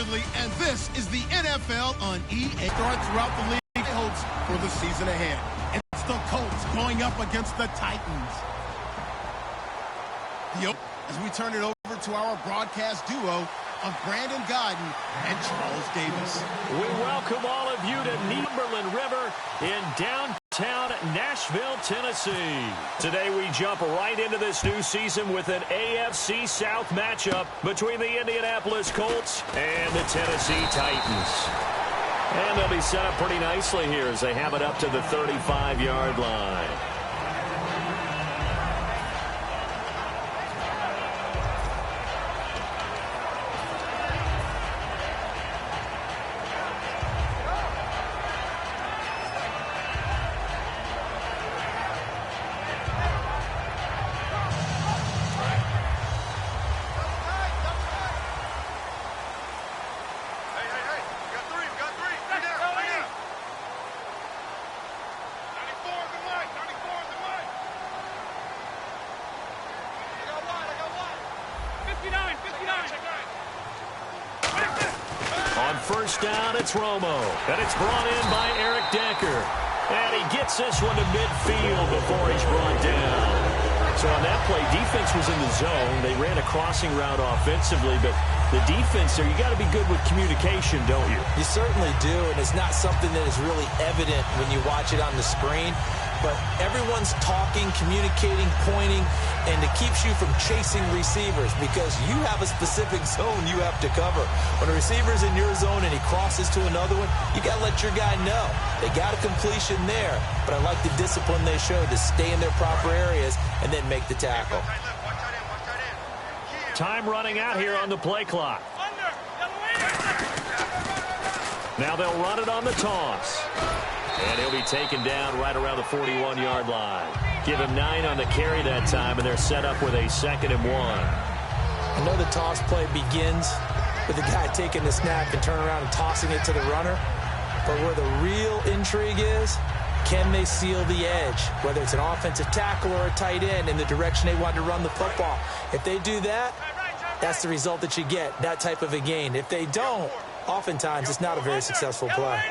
respectively, and this is the NFL on EA. Throughout the league holds for the season ahead. It's the Colts going up against the Titans. As we turn it over to our broadcast duo of Brandon Godden and Charles Davis. We welcome all of you to Cumberland River in downtown Nashville, Tennessee. Today we jump right into this new season with an AFC South matchup between the Indianapolis Colts and the Tennessee Titans. And they'll be set up pretty nicely here as they have it up to the 35-yard line. First down, it's Romo. And it's brought in by Eric Decker. And he gets this one to midfield before he's brought down. So on that play, defense was in the zone. They ran a crossing route offensively, but the defense there, you got to be good with communication, don't you? You certainly do, and it's not something that is really evident when you watch it on the screen. But everyone's talking, communicating, pointing, and it keeps you from chasing receivers because you have a specific zone you have to cover. When a receiver's in your zone and he crosses to another one, you got to let your guy know. They got a completion there, but I like the discipline they showed to stay in their proper areas and then make the tackle. Time running out here on the play clock. Now they'll run it on the toss. And he'll be taken down right around the 41-yard line. Give him 9 on the carry that time, and they're set up with a 2nd and 1. I know the toss play begins with the guy taking the snap and turning around and tossing it to the runner. But where the real intrigue is, can they seal the edge? Whether it's an offensive tackle or a tight end in the direction they want to run the football. If they do that, that's the result that you get, that type of a gain. If they don't, oftentimes it's not a very successful play.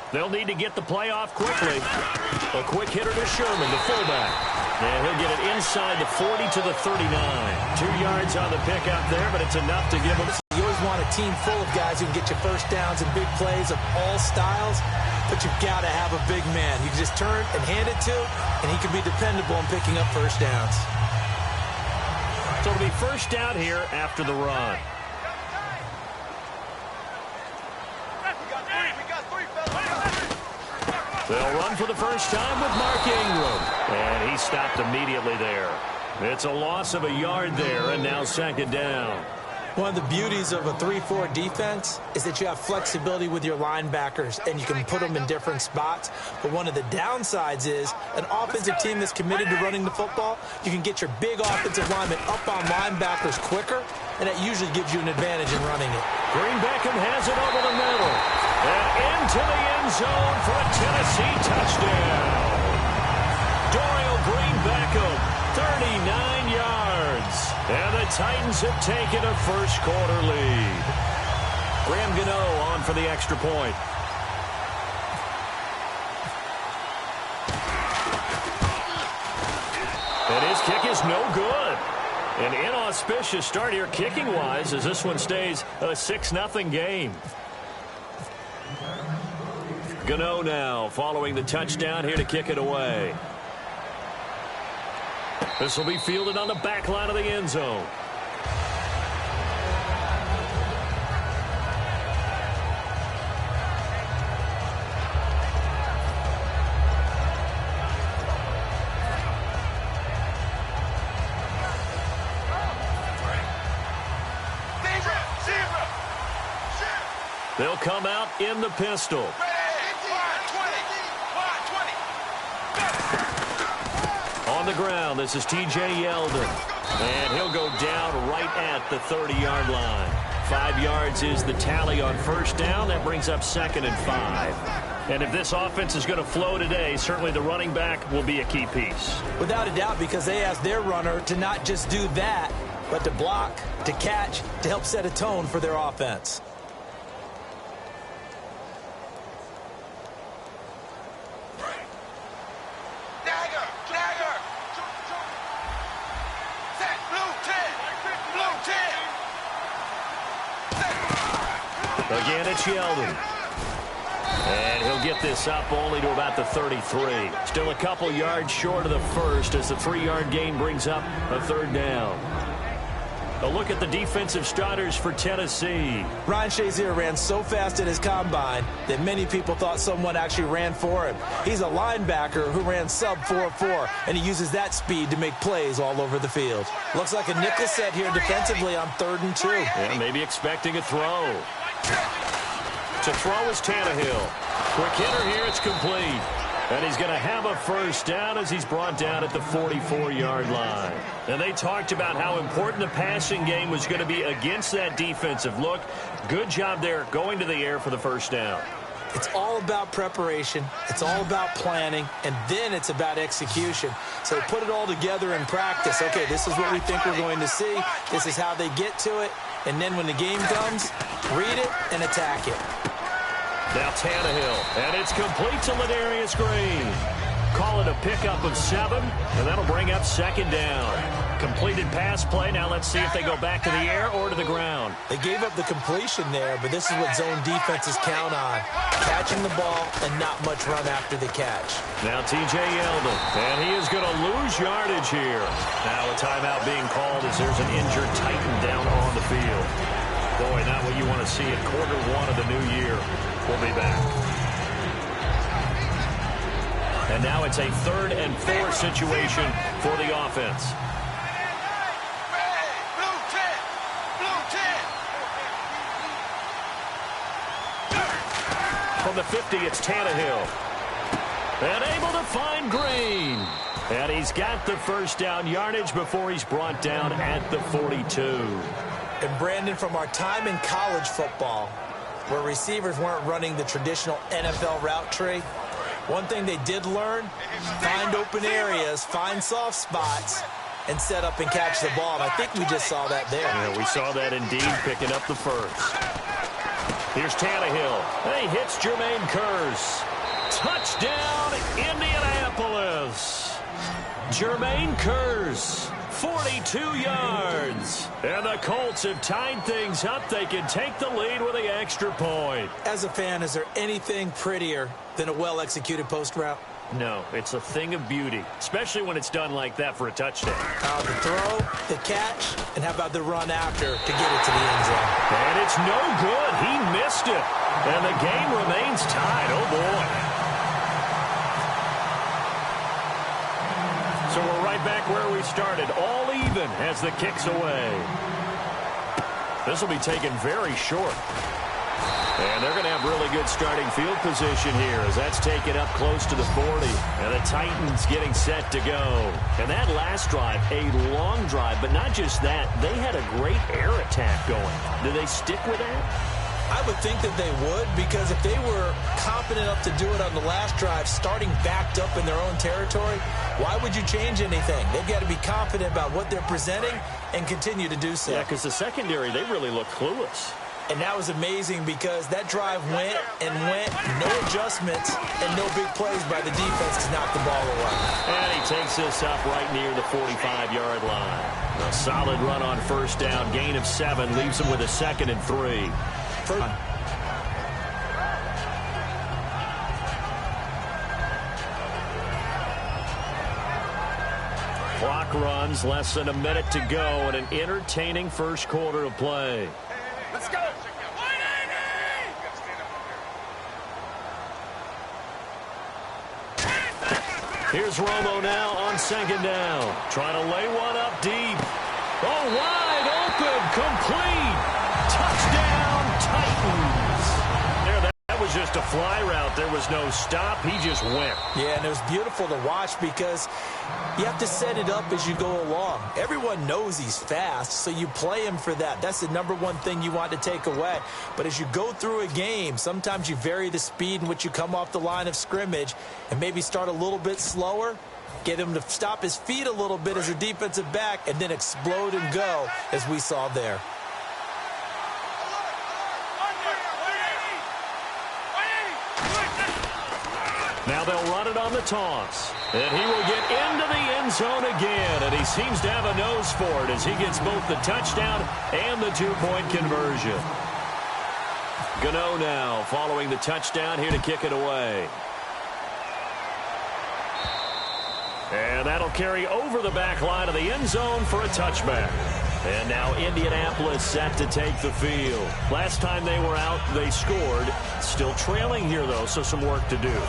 They'll need to get the play off quickly. A quick hitter to Sherman, the fullback. And he'll get it inside the 40 to the 39. 2 yards on the pickup there, but it's enough to give them. You always want a team full of guys who can get you first downs and big plays of all styles, but you've got to have a big man. You can just turn and hand it to, and he can be dependable in picking up first downs. So it'll be first down here after the run. They'll run for the first time with Mark Ingram. And he stopped immediately there. It's a loss of a yard there, and now 2nd down. One of the beauties of a 3-4 defense is that you have flexibility with your linebackers, and you can put them in different spots. But one of the downsides is an offensive team that's committed to running the football, you can get your big offensive linemen up on linebackers quicker, and that usually gives you an advantage in running it. Green Beckham has it over the middle. And into the end zone for a Tennessee touchdown. Dorial Green Beckham, 39 yards. And the Titans have taken a first-quarter lead. Graham Gano on for the extra point. And his kick is no good. An inauspicious start here kicking-wise as this one stays a 6-0 game. Gano now following the touchdown here to kick it away. This will be fielded on the back line of the end zone. They'll come out in the pistol. On the ground, this is T.J. Yeldon. And he'll go down right at the 30-yard line. 5 yards is the tally on first down. That brings up 2nd and 5. And if this offense is going to flow today, certainly the running back will be a key piece. Without a doubt, because they asked their runner to not just do that, but to block, to catch, to help set a tone for their offense. Again, it's Yeldon. And he'll get this up only to about the 33. Still a couple yards short of the first as the 3-yard gain brings up a third down. A look at the defensive starters for Tennessee. Ryan Shazier ran so fast at his combine that many people thought someone actually ran for him. He's a linebacker who ran sub 4.4, and he uses that speed to make plays all over the field. Looks like a nickel set here defensively on 3rd and 2. Yeah, maybe expecting a throw. To throw is Tannehill. Quick hitter here, it's complete. And he's going to have a first down as he's brought down at the 44-yard line. And they talked about how important the passing game was going to be against that defensive look. Good job there going to the air for the first down. It's all about preparation. It's all about planning. And then it's about execution. So they put it all together in practice. Okay, this is what we think we're going to see. This is how they get to it. And then when the game comes, read it and attack it. Now Tannehill, and it's complete to Ladarius Green. Call it a pickup of 7, and that'll bring up 2nd down. Completed pass play. Now let's see if they go back to the air or to the ground. They gave up the completion there, but this is what zone defenses count on. Catching the ball and not much run after the catch. Now T.J. Yeldon, and he is going to lose yardage here. Now a timeout being called as there's an injured Titan down on the field. Boy, not what you want to see at Q1 of the new year. We'll be back. And now it's a 3rd and 4 situation for the offense. From the 50, it's Tannehill. And able to find Green. And he's got the first down yardage before he's brought down at the 42. And Brandon, from our time in college football, where receivers weren't running the traditional NFL route tree, one thing they did learn, find open areas, find soft spots, and set up and catch the ball. And I think we just saw that there. Yeah, we saw that indeed, picking up the first. Here's Tannehill. And he hits Jermaine Kearse. Touchdown, Indianapolis. Jermaine Kearse, 42 yards. And the Colts have tied things up. They can take the lead with the extra point. As a fan, is there anything prettier than a well-executed post route? No, it's a thing of beauty, especially when it's done like that for a touchdown. The throw, the catch, and how about the run after to get it to the end zone? And it's no good. He missed it. And the game remains tied. Oh, boy. So we're right back where we started, all even as the kick's away. This will be taken very short. And they're going to have really good starting field position here as that's taken up close to the 40. And the Titans getting set to go. And that last drive, a long drive, but not just that. They had a great air attack going. Do they stick with that? I would think that they would, because if they were confident enough to do it on the last drive, starting backed up in their own territory, why would you change anything? They've got to be confident about what they're presenting and continue to do so. Yeah, because the secondary, they really look clueless. And that was amazing because that drive went and went, no adjustments and no big plays by the defense to knock the ball away. And he takes this up right near the 45-yard line. A solid run on first down, gain of 7, leaves him with a 2nd and 3. Clock runs, less than a minute to go, and an entertaining first quarter of play. Let's go. Here's Romo now on 2nd down. Trying to lay one up deep. Oh, wide open, complete. Touchdown, Titans. There, that was just just a fly route. There was no stop. He just went. Yeah, and it was beautiful to watch because you have to set it up as you go along. Everyone knows he's fast, so you play him for that. That's the #1 thing you want to take away. But as you go through a game, sometimes you vary the speed in which you come off the line of scrimmage and maybe start a little bit slower, get him to stop his feet a little bit as a defensive back, and then explode and go, as we saw there. Now they'll run it on the toss. And he will get into the end zone again. And he seems to have a nose for it as he gets both the touchdown and the two-point conversion. Gano now following the touchdown here to kick it away. And that'll carry over the back line of the end zone for a touchback. And now Indianapolis set to take the field. Last time they were out, they scored. Still trailing here, though, so some work to do.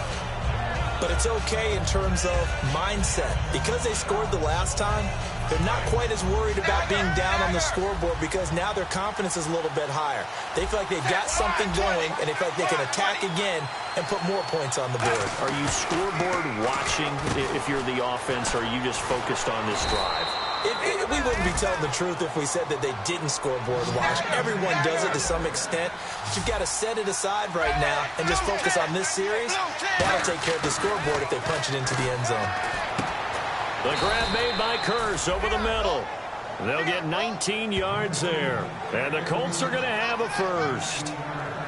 But it's okay in terms of mindset. Because they scored the last time, they're not quite as worried about being down on the scoreboard because now their confidence is a little bit higher. They feel like they've got something going, and they feel like they can attack again and put more points on the board. Are you scoreboard watching if you're the offense, or are you just focused on this drive? We wouldn't be telling the truth if we said that they didn't scoreboard watch. Everyone does it to some extent. But you've got to set it aside right now and just focus on this series. That'll take care of the scoreboard if they punch it into the end zone. The grab made by Curse over the middle. They'll get 19 yards there. And the Colts are going to have a first.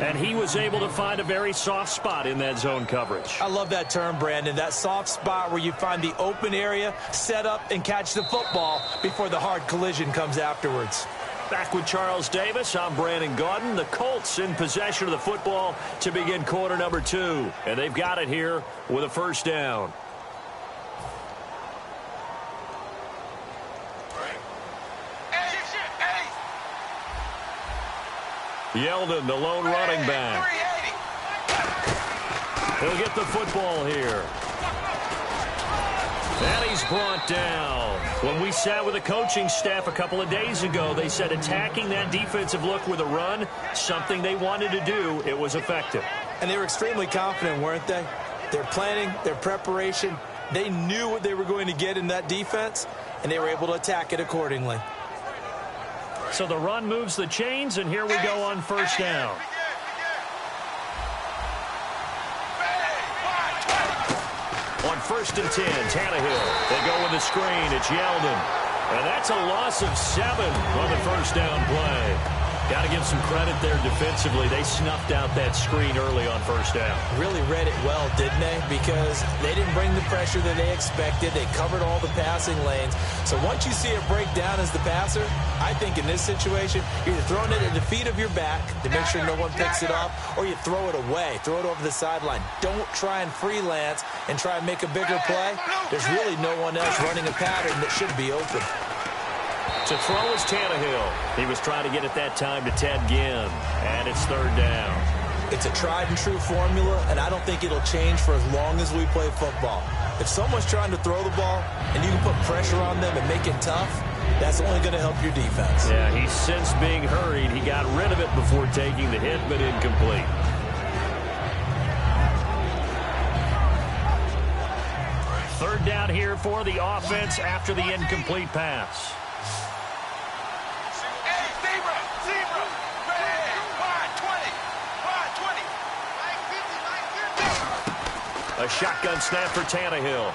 And he was able to find a very soft spot in that zone coverage. I love that term, Brandon. That soft spot where you find the open area, set up, and catch the football before the hard collision comes afterwards. Back with Charles Davis, I'm Brandon Gaudin. The Colts in possession of the football to begin quarter number 2. And they've got it here with a first down. Yeldon, the lone running back. He'll get the football here. And he's brought down. When we sat with the coaching staff a couple of days ago, they said attacking that defensive look with a run, something they wanted to do, it was effective. And they were extremely confident, weren't they? Their planning, their preparation, they knew what they were going to get in that defense, and they were able to attack it accordingly. So the run moves the chains, and here we go on first down. On 1st and 10, Tannehill. They go with the screen. It's Yeldon. And that's a loss of 7 on the first down play. Got to give some credit there defensively. They snuffed out that screen early on first down. Really read it well, didn't they? Because they didn't bring the pressure that they expected. They covered all the passing lanes. So once you see it break down as the passer, I think in this situation, you're either throwing it at the feet of your back to make sure no one picks it off, or you throw it away, throw it over the sideline. Don't try and freelance and try and make a bigger play. There's really no one else running a pattern that should be open. To throw is Tannehill. He was trying to get it that time to Ted Ginn. And it's 3rd down. It's a tried and true formula, and I don't think it'll change for as long as we play football. If someone's trying to throw the ball and you can put pressure on them and make it tough, that's only going to help your defense. Yeah, he's since being hurried. He got rid of it before taking the hit, but incomplete. Third down here for the offense after the incomplete pass. A shotgun snap for Tannehill.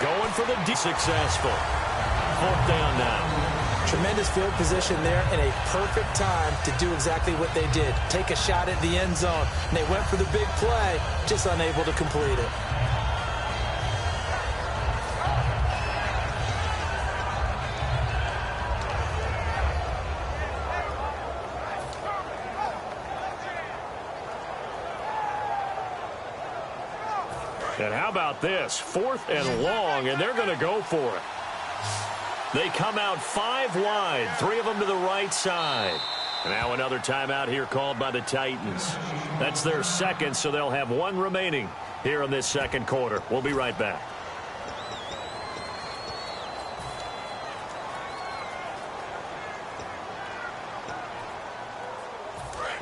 Going for the successful. 4th down now. Tremendous field position there and a perfect time to do exactly what they did. Take a shot at the end zone. And they went for the big play, just unable to complete it. And how about this? 4th and long, and they're going to go for it. They come out 5 wide, 3 of them to the right side. Now another timeout here called by the Titans. That's their 2nd, so they'll have 1 remaining here in this 2nd quarter. We'll be right back.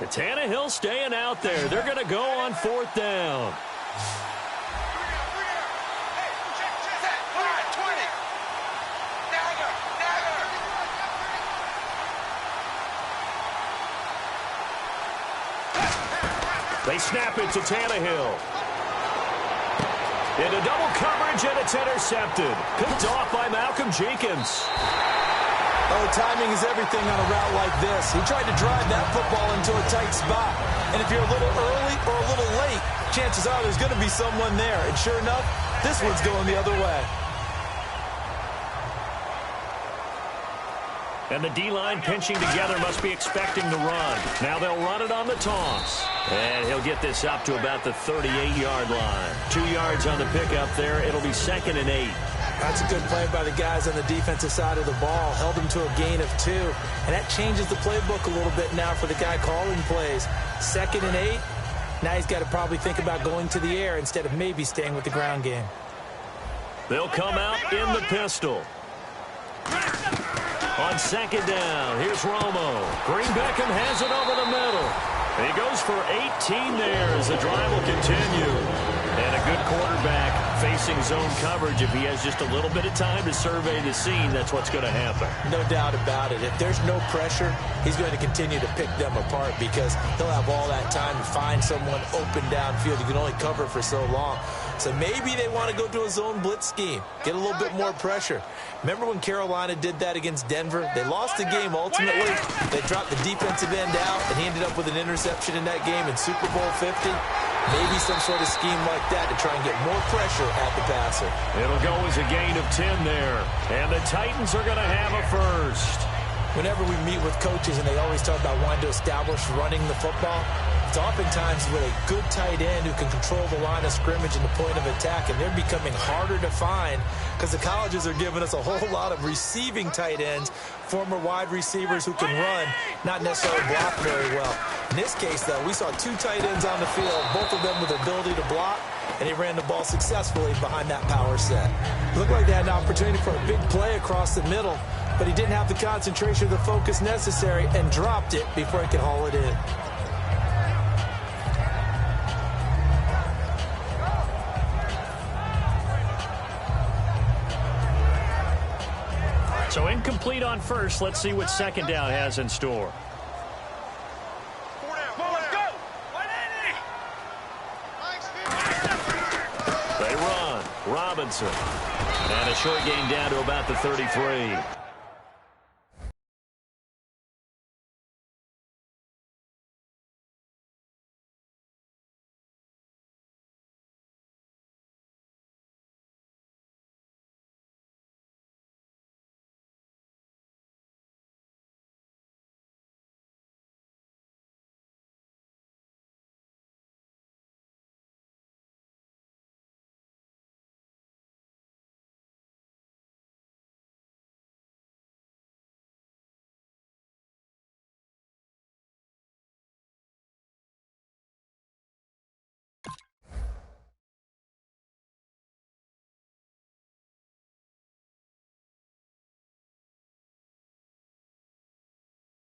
Tannehill staying out there. They're going to go on 4th down. They snap it to Tannehill. Into double coverage, and it's intercepted. Picked off by Malcolm Jenkins. Oh, timing is everything on a route like this. He tried to drive that football into a tight spot. And if you're a little early or a little late, chances are there's going to be someone there. And sure enough, this one's going the other way. And the D-line pinching together must be expecting the run. Now they'll run it on the toss. And he'll get this up to about the 38-yard line. 2 yards on the pickup there. It'll be 2nd and 8. That's a good play by the guys on the defensive side of the ball. Held them to a gain of 2. And that changes the playbook a little bit now for the guy calling plays. 2nd and 8. Now he's got to probably think about going to the air instead of maybe staying with the ground game. They'll come out in the pistol. On 2nd down, here's Romo. Green Beckham has it over the middle. He goes for 18 there as the drive will continue. And a good quarterback facing zone coverage. If he has just a little bit of time to survey the scene, that's what's going to happen. No doubt about it. If there's no pressure, he's going to continue to pick them apart because he'll have all that time to find someone open downfield. You can only cover for so long. So maybe they want to go to a zone blitz scheme, get a little bit more pressure. Remember when Carolina did that against Denver? They lost the game ultimately. They dropped the defensive end out, and he ended up with an interception in that game in Super Bowl 50. Maybe some sort of scheme like that to try and get more pressure at the passer. It'll go as a gain of 10 there. And the Titans are going to have a first. Whenever we meet with coaches and they always talk about wanting to establish running the football, it's oftentimes with a good tight end who can control the line of scrimmage and the point of attack, and they're becoming harder to find because the colleges are giving us a whole lot of receiving tight ends, former wide receivers who can run, not necessarily block very well. In this case, though, we saw 2 tight ends on the field, both of them with the ability to block, and he ran the ball successfully behind that power set. Looked like they had an opportunity for a big play across the middle, but he didn't have the concentration or the focus necessary and dropped it before he could haul it in. So incomplete on first. Let's see what 2nd down has in store. They run. Robinson. And a short gain down to about the 33.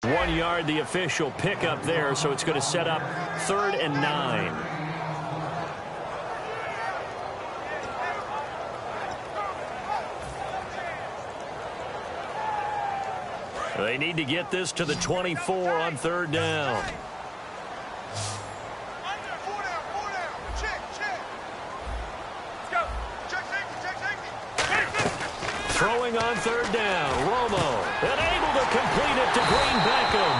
One yard, the official pickup there, so it's going to set up 3rd and 9. They need to get this to the 24 on 3rd down. Throwing on 3rd down, Romo, and able to complete it to Green Beckham.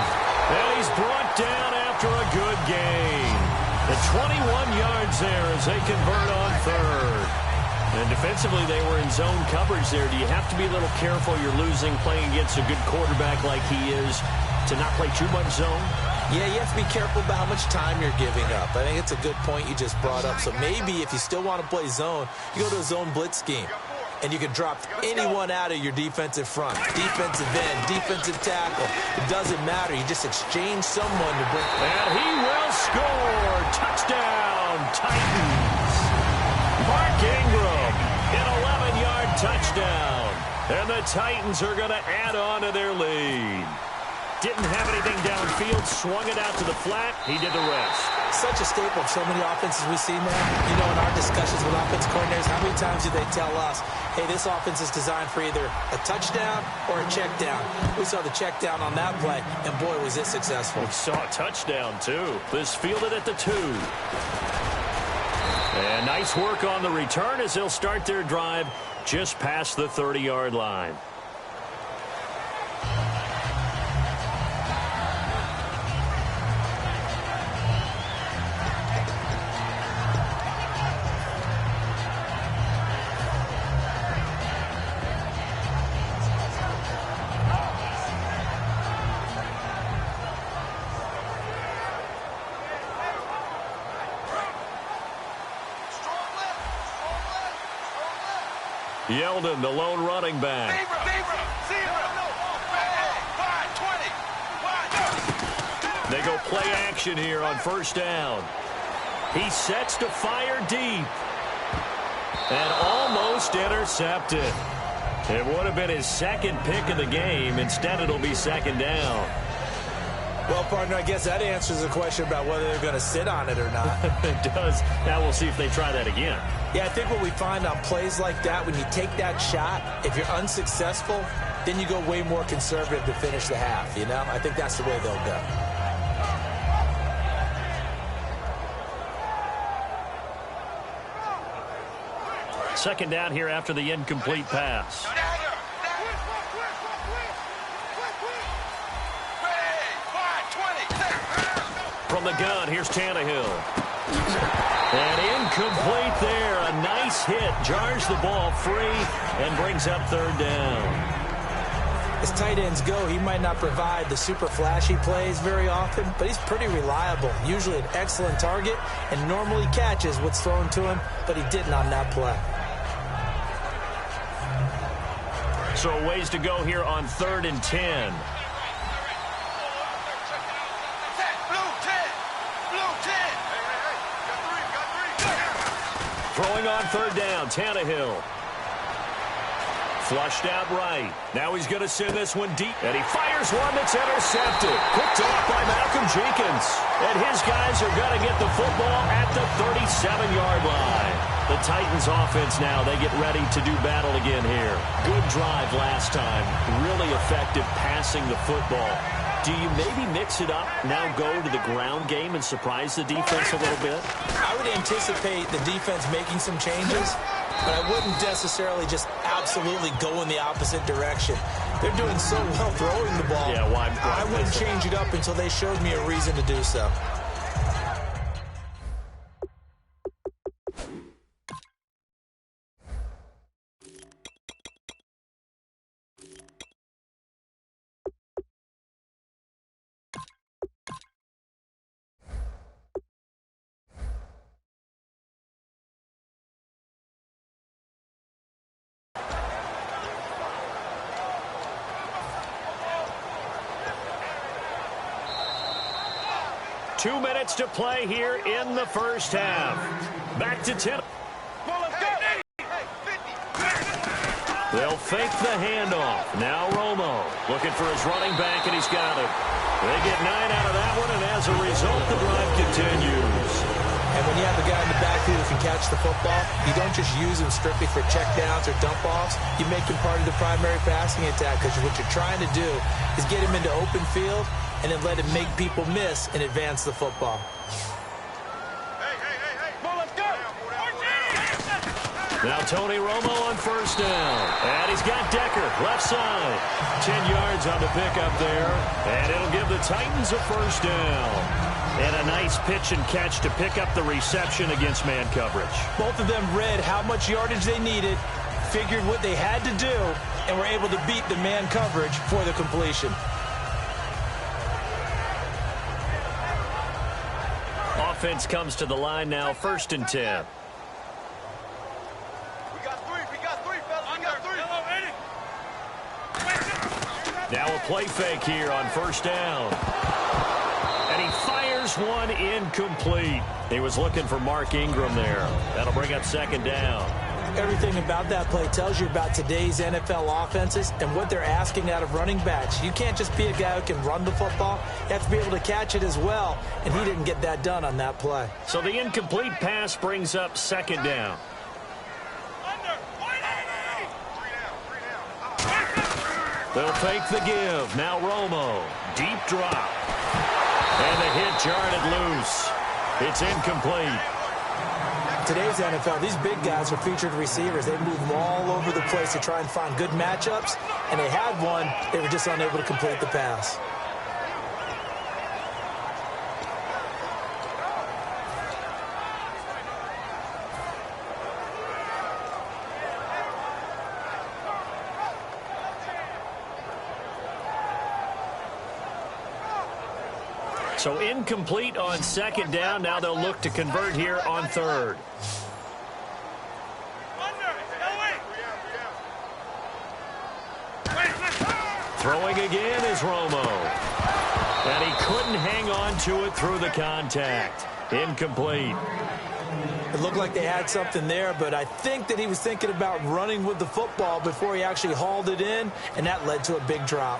And he's brought down after a good gain. The 21 yards there as they convert on 3rd. And defensively, they were in zone coverage there. Do you have to be a little careful? You're losing playing against a good quarterback like he is to not play too much zone? Yeah, you have to be careful about how much time you're giving up. I think it's a good point you just brought up. So maybe if you still want to play zone, you go to a zone blitz scheme. And you can drop anyone out of your defensive front. Defensive end, defensive tackle. It doesn't matter. You just exchange someone to bring. And he will score. Touchdown, Titans. Mark Ingram, an 11-yard touchdown. And the Titans are going to add on to their lead. Didn't have anything downfield, swung it out to the flat. He did the rest. Such a staple of so many offenses we see now. You know, in our discussions with offense coordinators, how many times do they tell us, hey, this offense is designed for either a touchdown or a check down? We saw the check down on that play, and boy, was it successful. We saw a touchdown, too. This fielded at the 2. And nice work on the return as they'll start their drive just past the 30-yard line. Yeldon, the lone running back. They go play action here on first down. He sets to fire deep. And almost intercepted. It would have been his second pick of the game. Instead, it'll be second down. Well, partner, I guess that answers the question about whether they're going to sit on it or not. It does. Now we'll see if they try that again. Yeah, I think what we find on plays like that, when you take that shot, if you're unsuccessful, then you go way more conservative to finish the half, you know? I think that's the way they'll go. Second down here after the incomplete pass. From the gun, here's Tannehill. And incomplete there. A nice hit. Jars the ball free and brings up third down. As tight ends go, he might not provide the super flashy plays very often, but he's pretty reliable. Usually an excellent target and normally catches what's thrown to him, but he didn't on that play. So a ways to go here on 3rd and 10. Throwing on third down, Tannehill. Flushed out right. Now he's going to send this one deep. And he fires one that's intercepted. Picked off by Malcolm Jenkins. And his guys are going to get the football at the 37-yard line. The Titans offense now, they get ready to do battle again here. Good drive last time. Really effective passing the football. Do you maybe mix it up, now go to the ground game and surprise the defense a little bit? I would anticipate the defense making some changes, but I wouldn't necessarily just absolutely go in the opposite direction. They're doing so well throwing the ball. Yeah, why I wouldn't change it up until they showed me a reason to do so. Two minutes to play here in the first half. Back to 10. They'll fake the handoff. Now Romo looking for his running back, and he's got it. They get 9 out of that one, and as a result, the drive continues. And when you have a guy in the backfield who can catch the football, you don't just use him strictly for checkdowns or dump-offs. You make him part of the primary passing attack, because what you're trying to do is get him into open field and then let him make people miss and advance the football. Now Tony Romo on first down. And he's got Decker, left side. 10 yards on the pickup there. And it'll give the Titans a first down. And a nice pitch and catch to pick up the reception against man coverage. Both of them read how much yardage they needed, figured what they had to do, and were able to beat the man coverage for the completion. Offense comes to the line now, 1st and 10. Now a play fake here on first down. And he fires one incomplete. He was looking for Mark Ingram there. That'll bring up 2nd down. Everything about that play tells you about today's NFL offenses and what they're asking out of running backs. You can't just be a guy who can run the football. You have to be able to catch it as well, and he didn't get that done on that play. So the incomplete pass brings up second down. They'll fake the give. Now Romo. Deep drop. And the hit jarred it loose. It's incomplete. Today's NFL, these big guys are featured receivers. They move them all over the place to try and find good matchups, and they had one. They were just unable to complete the pass. So incomplete on second down. Now they'll look to convert here on third. Throwing again is Romo. And he couldn't hang on to it through the contact. Incomplete. It looked like they had something there, but I think that he was thinking about running with the football before he actually hauled it in, and that led to a big drop.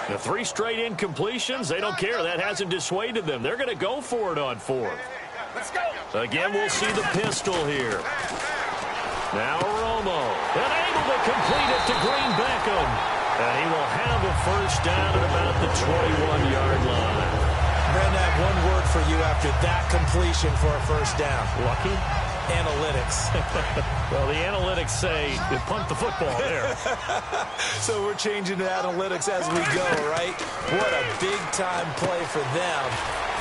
The 3 straight incompletions, they don't care. That hasn't dissuaded them. They're going to go for it on fourth. Let's go. Again, we'll see the pistol here. Now Romo, and able to complete it to Green Beckham. And he will have a first down at about the 21-yard line. Brandon, I have one word for you after that completion for a first down. Lucky? Analytics. Well, the analytics say you punt the football there. So we're changing to analytics as we go, right? What a big-time play for them,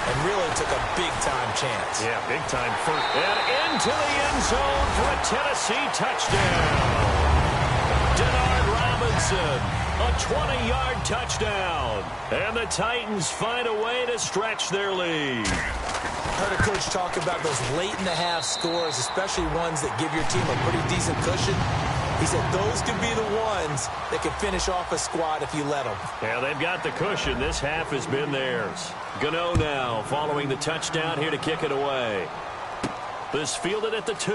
and really took a big-time chance. Yeah, big-time first. And into the end zone for a Tennessee touchdown. Denard Robinson, a 20-yard touchdown. And the Titans find a way to stretch their lead. I heard a coach talk about those late-in-the-half scores, especially ones that give your team a pretty decent cushion. He said those could be the ones that can finish off a squad if you let them. Yeah, they've got the cushion. This half has been theirs. Gano now following the touchdown here to kick it away. This fielded at the 2.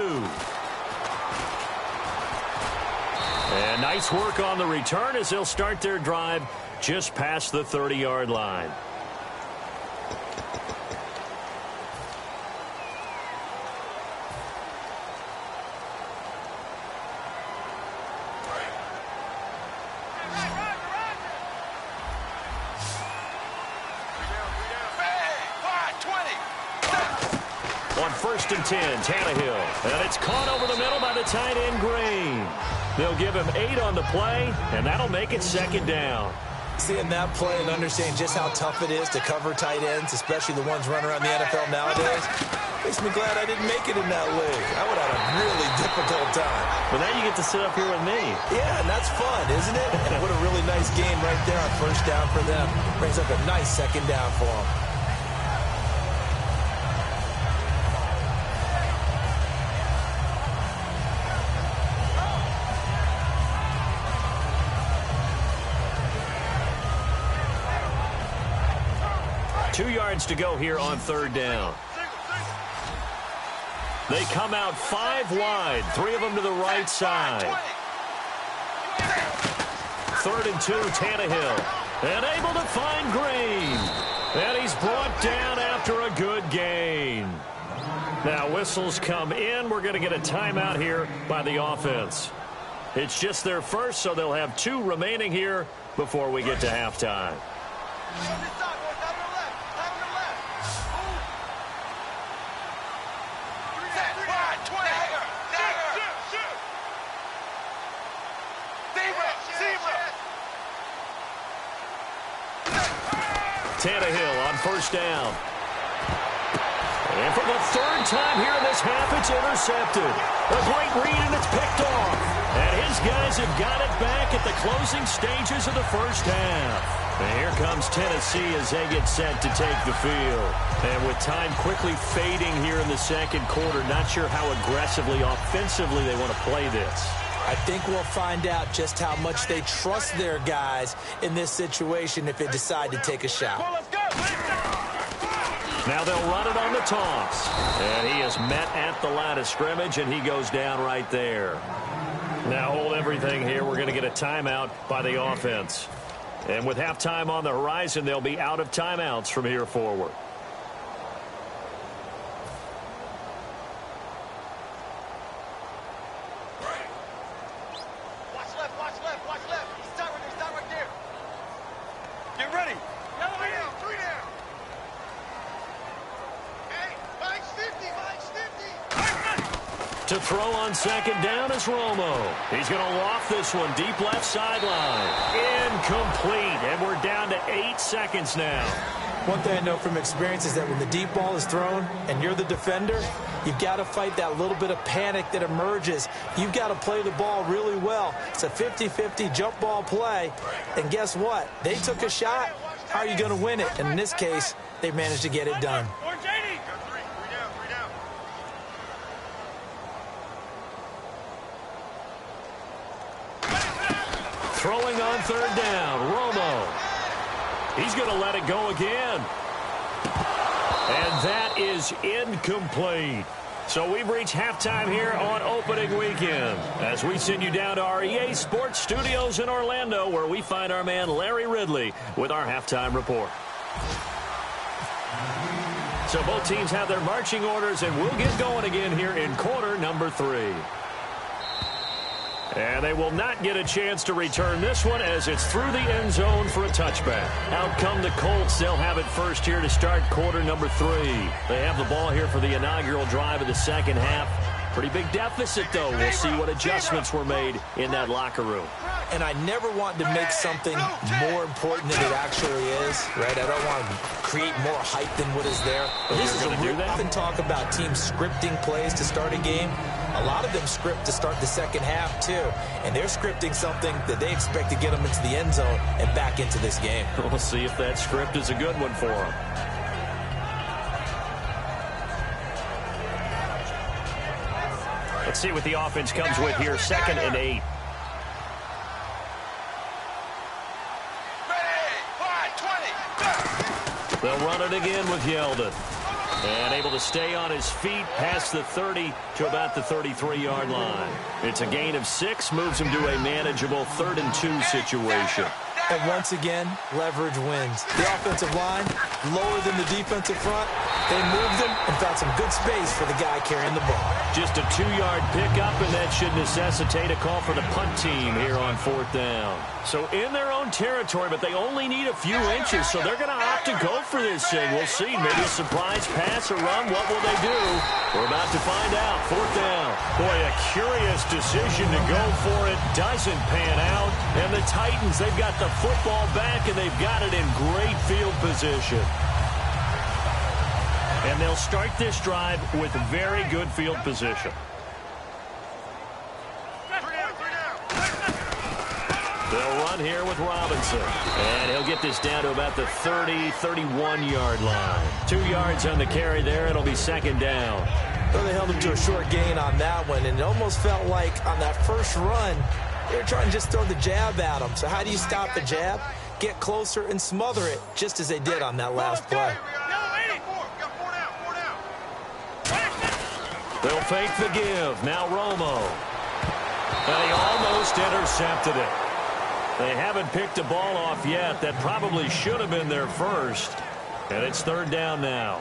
And nice work on the return as they'll start their drive just past the 30-yard line. On 1st and 10, Tannehill. And it's caught over the middle by the tight end, Green. They'll give him 8 on the play, and that'll make it second down. Seeing that play and understanding just how tough it is to cover tight ends, especially the ones running around the NFL nowadays, makes me glad I didn't make it in that league. I would have had a really difficult time. But now you get to sit up here with me. Yeah, and that's fun, isn't it? And what a really nice game right there on first down for them. Brings up a nice second down for them. Two yards to go here on third down. They come out 5 wide, 3 of them to the right side. 3rd and 2, Tannehill. And able to find Green. And he's brought down after a good gain. Now whistles come in. We're going to get a timeout here by the offense. It's just their first, so they'll have 2 remaining here before we get to halftime. Tannehill on first down. And for the 3rd time here in this half, it's intercepted. A great read, and it's picked off. And his guys have got it back at the closing stages of the first half. And here comes Tennessee as they get set to take the field. And with time quickly fading here in the second quarter, not sure how aggressively, offensively they want to play this. I think we'll find out just how much they trust their guys in this situation if they decide to take a shot. Now they'll run it on the toss. And he is met at the line of scrimmage, and he goes down right there. Now hold everything here. We're going to get a timeout by the offense. And with halftime on the horizon, they'll be out of timeouts from here forward. Watch left. Start right there. Get ready. Three down. Hey, Mike's 50. To throw on second down is Romo. He's going to loft this one deep left sideline. Incomplete, and we're down to 8 seconds now. One thing I know from experience is that when the deep ball is thrown and you're the defender, you've got to fight that little bit of panic that emerges. You've got to play the ball really well. It's a 50-50 jump ball play. And guess what? They took a shot. How are you going to win it? And in this case, they managed to get it done. Throwing on third down, Romo. He's going to let it go again. And that is incomplete. So we've reached halftime here on opening weekend as we send you down to our EA Sports Studios in Orlando, where we find our man Larry Ridley with our halftime report. So both teams have their marching orders, and we'll get going again here in quarter number 3. And they will not get a chance to return this one as it's through the end zone for a touchback. Out come the Colts. They'll have it first here to start quarter number 3. They have the ball here for the inaugural drive of the second half. Pretty big deficit, though. We'll see what adjustments were made in that locker room. And I never want to make something more important than it actually is, right? I don't want to create more hype than what is there. But this is a real often talk about teams scripting plays to start a game. A lot of them script to start the second half, too. And they're scripting something that they expect to get them into the end zone and back into this game. We'll see if that script is a good one for them. Let's see what the offense comes with here. 2nd and 8. They'll run it again with Yeldon. And able to stay on his feet past the 30 to about the 33-yard line. It's a gain of 6, moves him to a manageable 3rd and 2 situation. And once again, leverage wins. The offensive line, lower than the defensive front. They moved them and found some good space for the guy carrying the ball. Just a 2-yard pickup, and that should necessitate a call for the punt team here on 4th down. So in their own territory, but they only need a few inches, so they're going to opt to go for this thing. We'll see. Maybe a surprise pass or run. What will they do? We're about to find out. 4th down. Boy, a curious decision to go for it. Doesn't pan out. And the Titans, they've got the football back, and they've got it in great field position. And they'll start this drive with very good field position. They'll run here with Robinson. And he'll get this down to about the 31-yard line. 2 yards on the carry there. It'll be 2nd down. Well, they held him to a short gain on that one, and it almost felt like on that first run, they were trying to just throw the jab at him. So how do you stop the jab? Get closer and smother it, just as they did on that last play. They'll fake the give. Now Romo. And he almost intercepted it. They haven't picked a ball off yet. That probably should have been their first. And it's 3rd down now.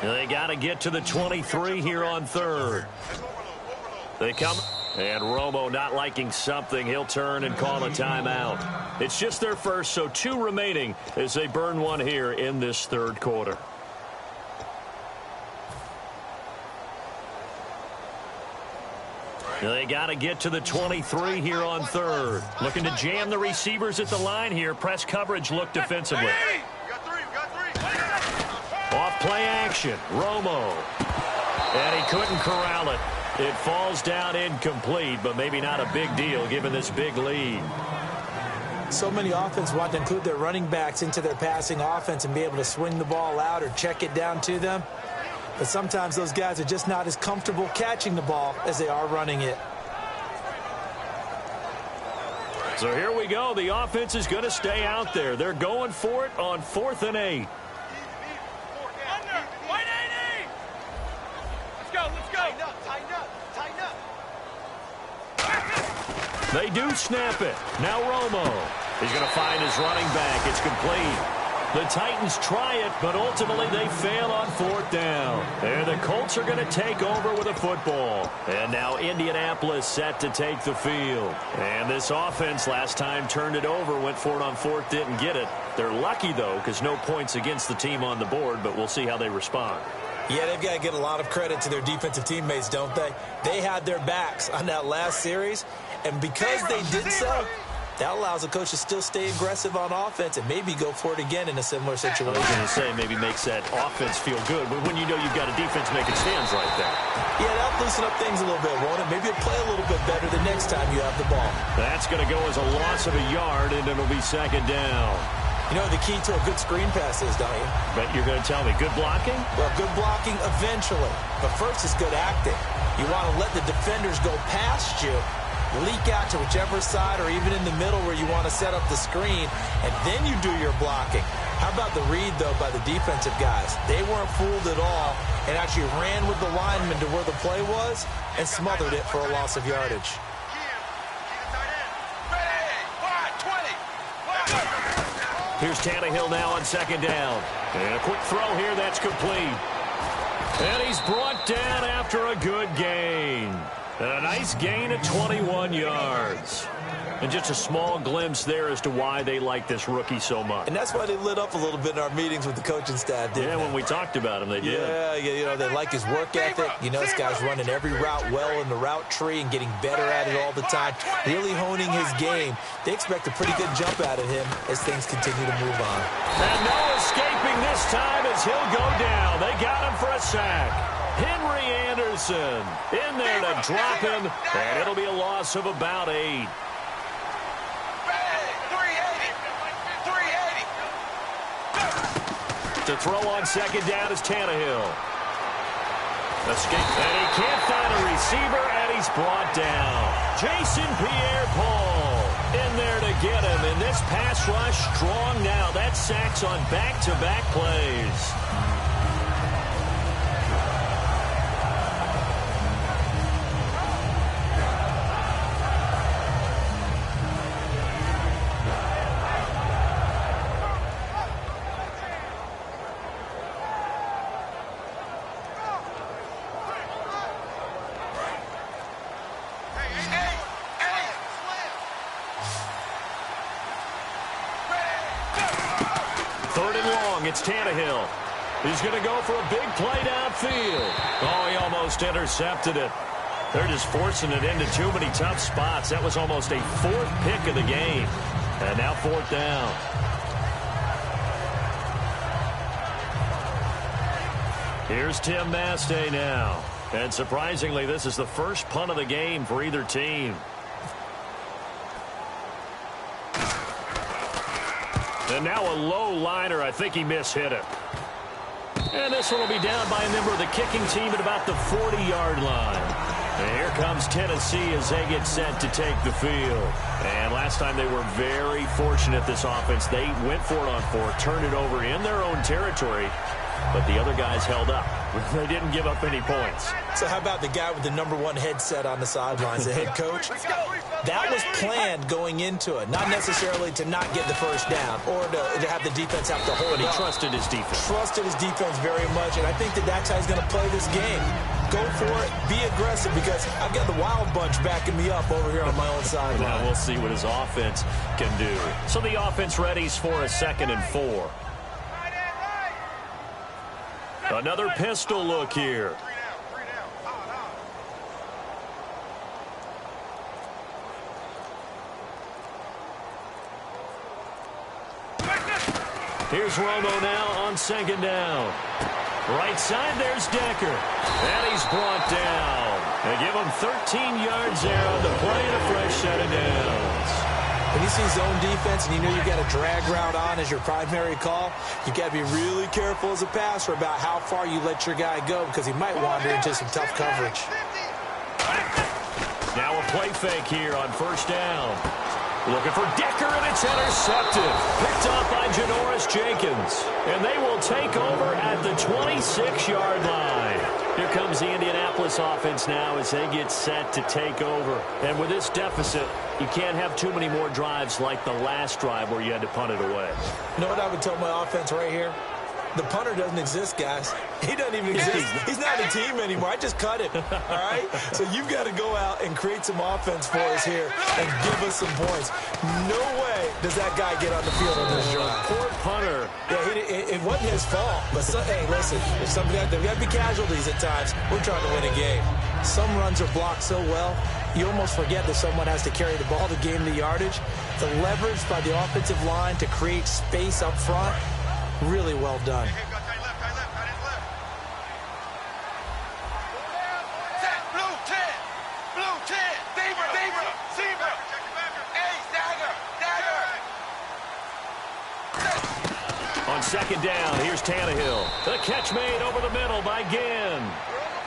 They got to get to the 23 here on 3rd. They come, and Romo not liking something. He'll turn and call a timeout. It's just their first, so 2 remaining as they burn one here in this 3rd quarter. They got to get to the 23 here on third. Looking to jam the receivers at the line here. Press coverage look defensively. Off play action. Romo. And he couldn't corral it. It falls down incomplete, but maybe not a big deal given this big lead. So many offenses want to include their running backs into their passing offense and be able to swing the ball out or check it down to them. But sometimes those guys are just not as comfortable catching the ball as they are running it. So here we go. The offense is going to stay out there. They're going for it on 4th and 8. They do snap it. Now Romo. He's going to find his running back. It's complete. The Titans try it, but ultimately they fail on 4th down. And the Colts are going to take over with a football. And now Indianapolis set to take the field. And this offense last time turned it over, went for it on 4th, didn't get it. They're lucky, though, because no points against the team on the board, but we'll see how they respond. Yeah, they've got to get a lot of credit to their defensive teammates, don't they? They had their backs on that last series, and because they did so, that allows the coach to still stay aggressive on offense and maybe go for it again in a similar situation. I was going to say maybe makes that offense feel good, but when you know you've got a defense making stands like that. Yeah, that'll loosen up things a little bit, won't it? Maybe you'll play a little bit better the next time you have the ball. That's going to go as a loss of a yard, and it'll be 2nd down. You know the key to a good screen pass is, don't you? But you're going to tell me, good blocking? Well, good blocking eventually. But first is good acting. You want to let the defenders go past you, leak out to whichever side or even in the middle where you want to set up the screen, and then you do your blocking. How about the read, though, by the defensive guys? They weren't fooled at all and actually ran with the lineman to where the play was and smothered it for a loss of yardage. Here's Tannehill now on 2nd down. And a quick throw here, that's complete. And he's brought down after a good gain. And a nice gain of 21 yards. And just a small glimpse there as to why they like this rookie so much. And that's why they lit up a little bit in our meetings with the coaching staff, didn't they? Yeah, when we talked about him, they did. Yeah, you know, they like his work ethic. You know, this guy's running every route well in the route tree and getting better at it all the time, really honing his game. They expect a pretty good jump out of him as things continue to move on. And no escaping this time as he'll go down. They got him for a sack. Henry Anderson in there to drop him, and it'll be a loss of about 8. To throw on 2nd down is Tannehill. Escape, and he can't find a receiver, and he's brought down. Jason Pierre-Paul in there to get him, and this pass rush strong now. That's sacks on back-to-back plays. It's Tannehill. He's going to go for a big play downfield. Oh, he almost intercepted it. They're just forcing it into too many tough spots. That was almost a 4th pick of the game. And now 4th down. Here's Tim Mastay now. And surprisingly, this is the first punt of the game for either team. And now a low liner. I think he mishit it. And this one will be down by a member of the kicking team at about the 40-yard line. And here comes Tennessee as they get set to take the field. And last time they were very fortunate, this offense. They went for it on 4, turned it over in their own territory, but the other guys held up. They didn't give up any points. So how about the guy with the #1 headset on the sidelines, the head coach? That was planned going into it, not necessarily to not get the first down or to have the defense have to hold it. But he trusted his defense. Trusted his defense very much, and I think that's how he's going to play this game. Go for it, be aggressive, because I've got the wild bunch backing me up over here on my own sideline. Now we'll see what his offense can do. So the offense readies for a 2nd and 4. Another pistol look here. Here's Romo now on second down. Right side, there's Decker. And he's brought down. They give him 13 yards there on the play and a fresh set of downs. When you see zone defense and you know you've got a drag route on as your primary call, you've got to be really careful as a passer about how far you let your guy go because he might wander into some tough coverage. Now a play fake here on first down. Looking for Decker, and it's intercepted. Picked off by Janoris Jenkins. And they will take over at the 26-yard line. Here comes the Indianapolis offense now as they get set to take over. And with this deficit, you can't have too many more drives like the last drive where you had to punt it away. You know what I would tell my offense right here? The punter doesn't exist, guys. He doesn't even exist. He's not a team anymore. I just cut him, all right? So you've got to go out and create some offense for us here and give us some points. No way does that guy get on the field on this drive. Poor punter. Yeah, it wasn't his fault. But, hey, listen, there's got to be casualties at times. We're trying to win a game. Some runs are blocked so well, you almost forget that someone has to carry the ball to gain the yardage. The leverage by the offensive line to create space up front, really well done. On second down, here's Tannehill. The catch made over the middle by Ginn.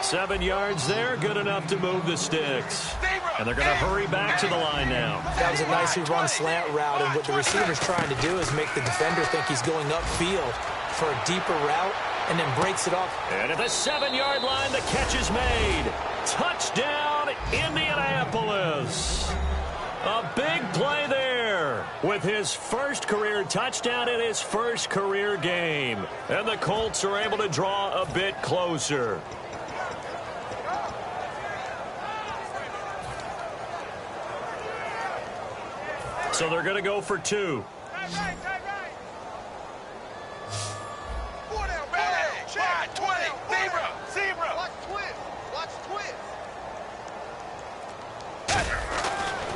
7 yards there, good enough to move the sticks. And they're going to hurry back to the line now. That was a nicely run slant route, and what the receiver's trying to do is make the defender think he's going upfield for a deeper route, and then breaks it up. And at the 7-yard line, the catch is made. Touchdown, Indianapolis. A big play there with his first career touchdown in his first career game. And the Colts are able to draw a bit closer. So they're going to go for 2.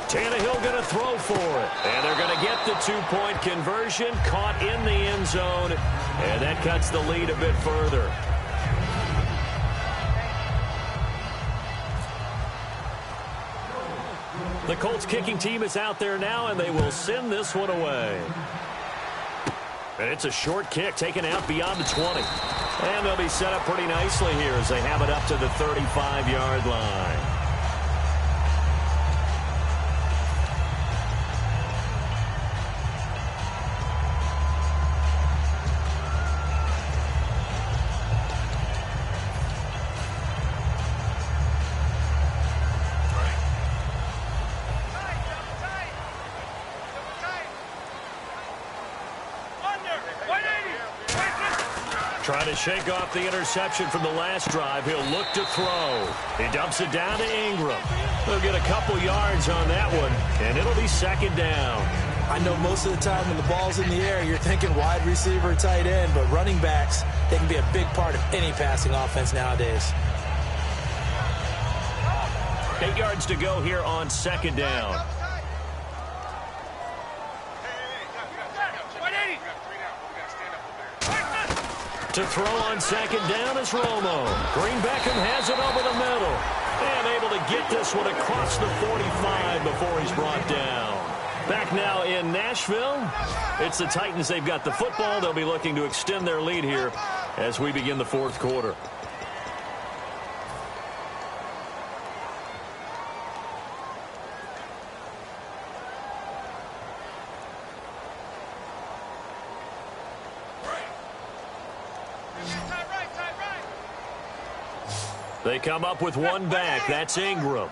Tannehill going to throw for it. And they're going to get the 2-point conversion, caught in the end zone. And that cuts the lead a bit further. The Colts kicking team is out there now, and they will send this one away. And it's a short kick taken out beyond the 20. And they'll be set up pretty nicely here as they have it up to the 35-yard line. Trying to shake off the interception from the last drive. He'll look to throw. He dumps it down to Ingram. He'll get a couple yards on that one, and it'll be second down. I know most of the time when the ball's in the air, you're thinking wide receiver, tight end, but running backs, they can be a big part of any passing offense nowadays. 8 yards to go here on second down. To throw on second down is Romo. Green Beckham has it over the middle. And able to get this one across the 45 before he's brought down. Back now in Nashville. It's the Titans. They've got the football. They'll be looking to extend their lead here as we begin the fourth quarter. They come up with one back. That's Ingram.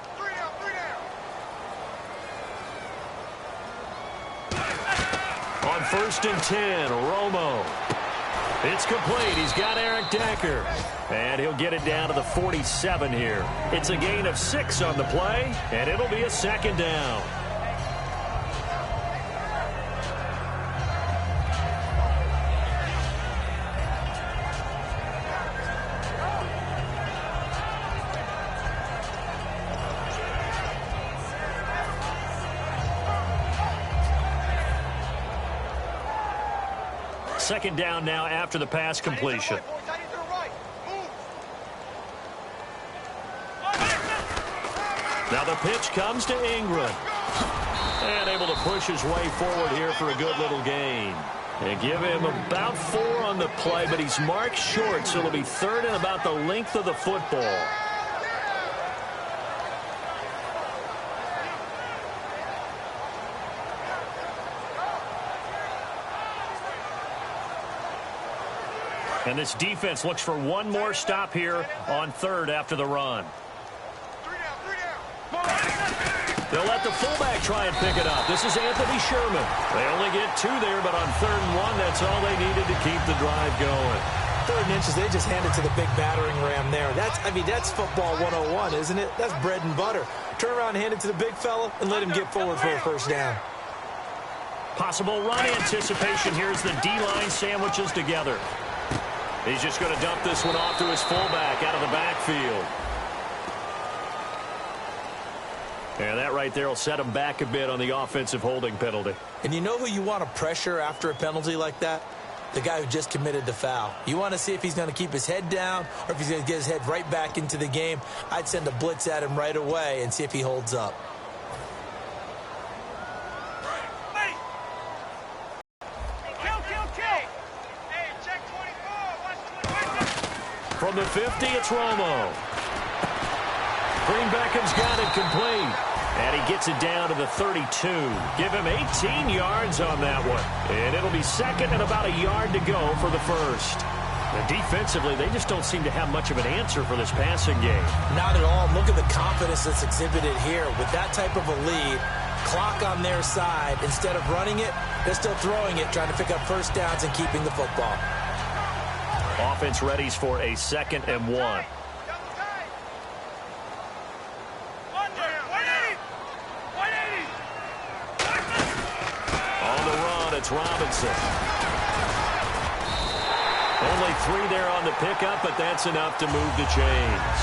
On 1st and 10, Romo. It's complete. He's got Eric Decker. And he'll get it down to the 47 here. It's a gain of 6 on the play, and it'll be a second down. second down now after the pass completion. Now the pitch comes to Ingram. And able to push his way forward here for a good little gain. And give him about 4 on the play, but he's marked short, so it'll be third and about the length of the football. And this defense looks for one more stop here on third after the run. They'll let the fullback try and pick it up. This is Anthony Sherman. They only get 2 there, but on 3rd and 1, that's all they needed to keep the drive going. 3rd and inches, they just hand it to the big battering ram there. That's football 101, isn't it? That's bread and butter. Turn around and hand it to the big fella and let him get forward for a first down. Possible run anticipation. Here's the D-line sandwiches together. He's just going to dump this one off to his fullback out of the backfield. And that right there will set him back a bit on the offensive holding penalty. And you know who you want to pressure after a penalty like that? The guy who just committed the foul. You want to see if he's going to keep his head down or if he's going to get his head right back into the game. I'd send a blitz at him right away and see if he holds up. From the 50, it's Romo. Green Beckham's got it complete. And he gets it down to the 32. Give him 18 yards on that one. And it'll be second and about a yard to go for the first. And defensively, they just don't seem to have much of an answer for this passing game. Not at all. Look at the confidence that's exhibited here. With that type of a lead, clock on their side, instead of running it, they're still throwing it, trying to pick up first downs and keeping the football. Offense readies for a 2nd and 1. It's Robinson. Only 3 there on the pickup, but that's enough to move the chains.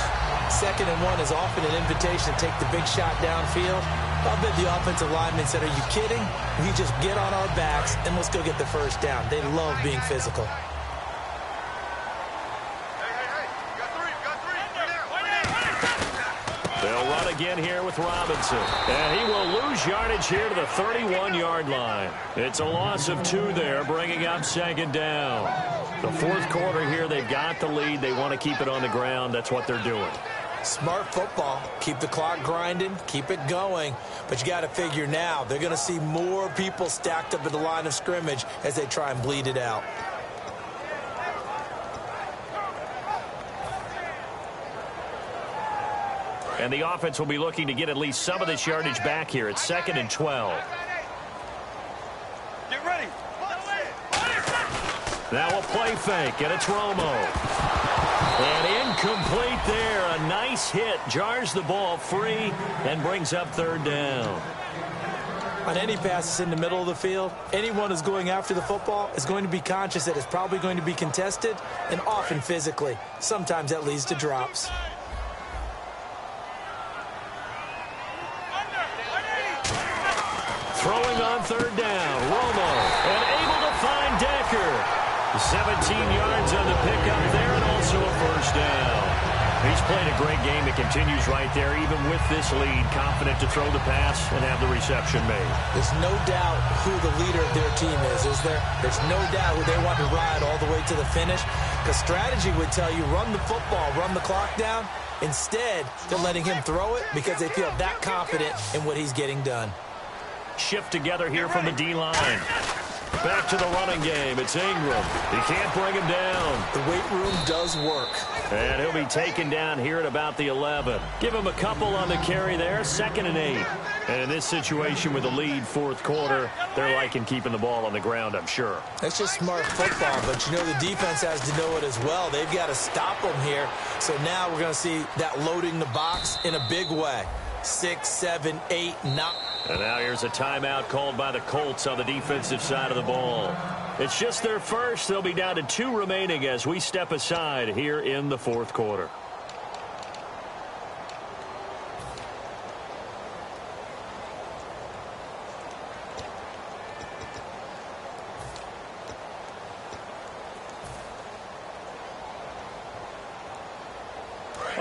2nd and 1 is often an invitation to take the big shot downfield. I'll bet the offensive lineman said, are you kidding? We just get on our backs and let's go get the first down. They love being physical. They'll run again here with Robinson. And he will lose yardage here to the 31-yard line. It's a loss of 2 there, bringing up 2nd down. The 4th quarter here, they've got the lead. They want to keep it on the ground. That's what they're doing. Smart football. Keep the clock grinding. Keep it going. But you got to figure now, they're going to see more people stacked up at the line of scrimmage as they try and bleed it out. And the offense will be looking to get at least some of this yardage back here. It's 2nd and 12. Get ready. Now a play fake, and it's Romo. And incomplete there. A nice hit. Jars the ball free and brings up 3rd down. On any passes in the middle of the field, anyone who's going after the football is going to be conscious that it's probably going to be contested and often physically. Sometimes that leads to drops. Throwing on 3rd down, Romo, and able to find Decker. 17 yards on the pickup there, and also a first down. He's played a great game. It continues right there, even with this lead, confident to throw the pass and have the reception made. There's no doubt who the leader of their team is there? There's no doubt who they want to ride all the way to the finish. Because strategy would tell you, run the football, run the clock down. Instead, they're letting him throw it because they feel that confident in what he's getting done. Shift together here from the D-line. Back to the running game. It's Ingram. He can't bring him down. The weight room does work. And he'll be taken down here at about the 11. Give him a couple on the carry there. 2nd and 8. And in this situation with the lead 4th quarter, they're liking keeping the ball on the ground, I'm sure. That's just smart football, but you know the defense has to know it as well. They've got to stop them here. So now we're going to see that loading the box in a big way. 6, 7, 8, 9. And now here's a timeout called by the Colts on the defensive side of the ball. It's just their first. They'll be down to 2 remaining as we step aside here in the 4th quarter.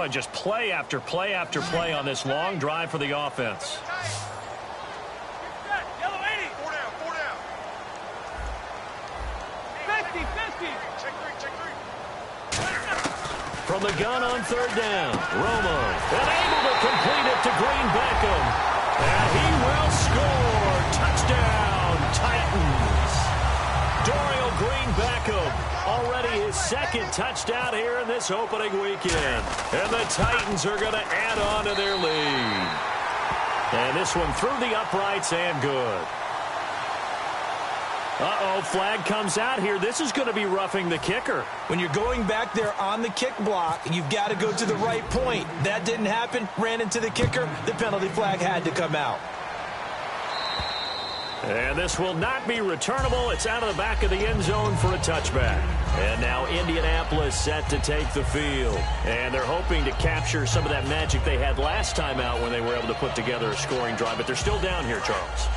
Well, just play after play after play on this long drive for the offense. Yellow 80. Four down. 50. Check three. From the gun on third down, Romo, and able to complete it to Green Beckham. And he will score. Touchdown, Titans. Dorial Green Beckham, already his second touchdown here in this opening weekend. And the Titans are going to add on to their lead. And this one through the uprights and good. Uh-oh, flag comes out here. This is going to be roughing the kicker. When you're going back there on the kick block, you've got to go to the right point. That didn't happen. Ran into the kicker. The penalty flag had to come out. And this will not be returnable. It's out of the back of the end zone for a touchback. And now Indianapolis set to take the field. And they're hoping to capture some of that magic they had last time out when they were able to put together a scoring drive. But they're still down here, Charles.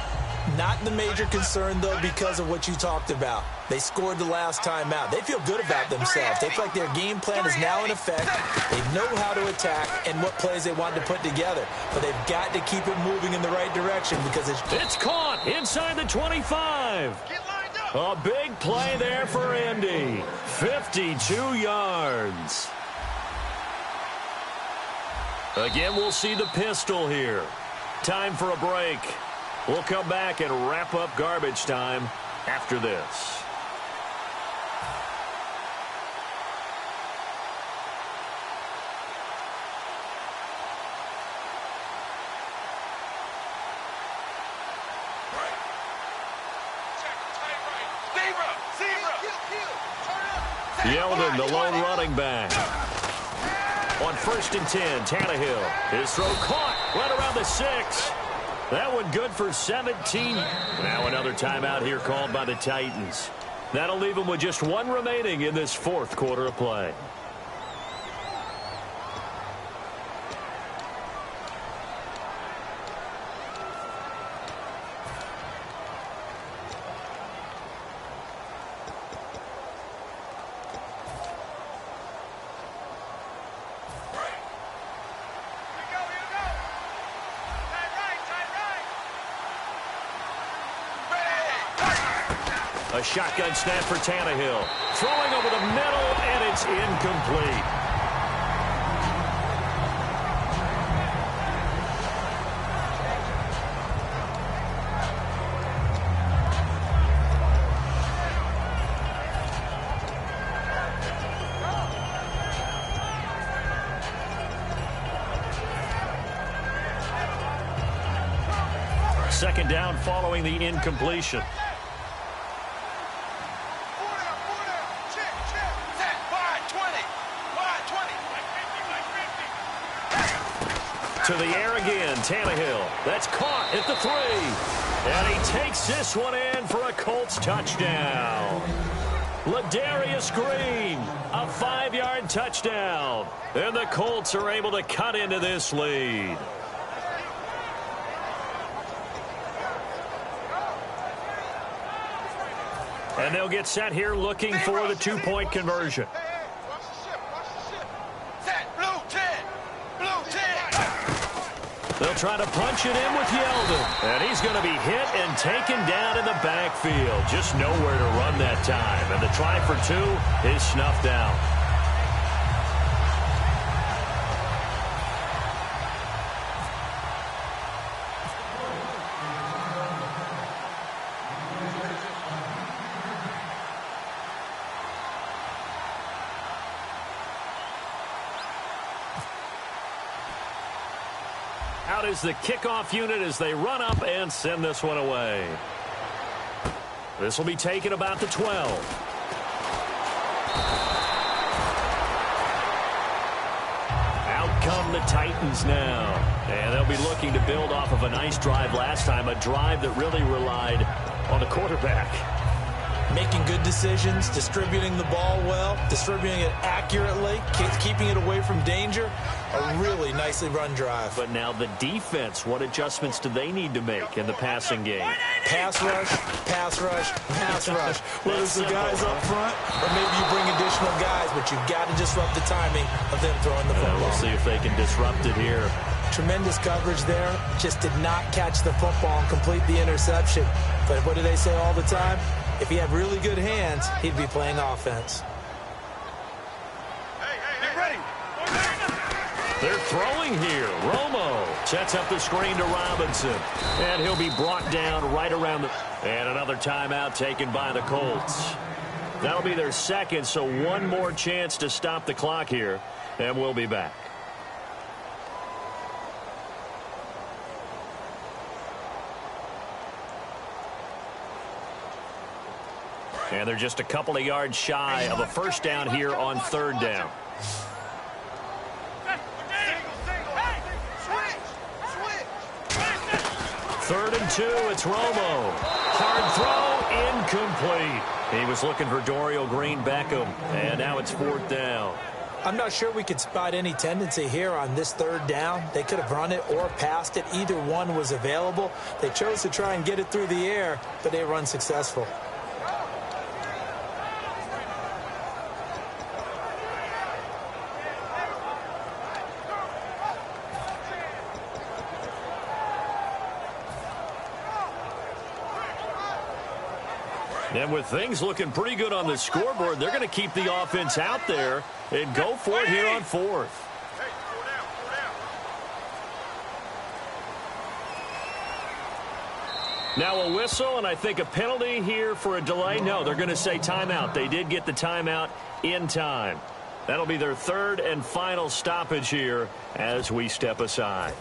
Not the major concern, though, because of what you talked about. They scored the last time out. They feel good about themselves. They feel like their game plan is now in effect. They know how to attack and what plays they want to put together. But they've got to keep it moving in the right direction because it's caught inside the 25. A big play there for Indy. 52 yards. Again, we'll see the pistol here. Time for a break. We'll come back and wrap up garbage time after this. Yeldon, the lone running back. On 1st and 10, Tannehill. His throw caught right around the 6. That one good for 17. Now another timeout here called by the Titans. That'll leave them with just one remaining in this fourth quarter of play. A shotgun snap for Tannehill. Throwing over the middle, and it's incomplete. Second down following the incompletion. To the air again, Tannehill. That's caught at the 3. And he takes this one in for a Colts touchdown. Ladarius Green, a 5-yard touchdown. And the Colts are able to cut into this lead. And they'll get set here looking for the 2-point conversion. They'll try to punch it in with Yeldon. And he's going to be hit and taken down in the backfield. Just nowhere to run that time. And the try for 2 is snuffed out. Out is the kickoff unit as they run up and send this one away. This will be taken about the 12. Out come the Titans now. And they'll be looking to build off of a nice drive last time, a drive that really relied on the quarterback. making good decisions, distributing the ball well, distributing it accurately, keeping it away from danger. A really nicely run drive. But now the defense, what adjustments do they need to make in the passing game? Pass rush, pass rush, pass rush. Whether it's the guys up front or maybe you bring additional guys, but you've got to disrupt the timing of them throwing the football. We'll see if they can disrupt it here. Tremendous coverage there. Just did not catch the football and complete the interception. But what do they say all the time? If he had really good hands, he'd be playing offense. Get ready. They're throwing here. Romo sets up the screen to Robinson. And he'll be brought down right around the... And another timeout taken by the Colts. That'll be their second, so one more chance to stop the clock here. And we'll be back. And they're just a couple of yards shy of a first down here on third down. Third and 2, it's Romo. Hard throw, incomplete. He was looking for Dorial Green-Beckham, and now it's fourth down. I'm not sure we could spot any tendency here on this third down. They could have run it or passed it. Either one was available. They chose to try and get it through the air, but they were unsuccessful. And with things looking pretty good on the scoreboard, they're going to keep the offense out there and go for it here on fourth. Hey, 4 down. Now a whistle, and I think a penalty here for a delay. No, they're going to say timeout. They did get the timeout in time. That'll be their third and final stoppage here as we step aside.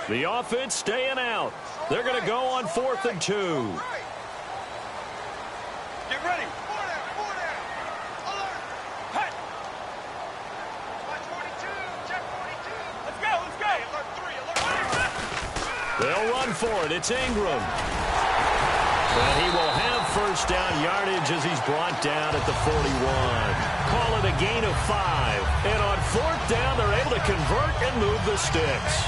The offense staying out. They're going to go on 4th and 2. Get ready. 4 down. Alert. Hut. Watch 42. Check 42. Let's go. Alert 3. They'll run for it. It's Ingram. And he will have first down yardage as he's brought down at the 41. Call it a gain of 5. And on 4th down, they're able to convert and move the sticks.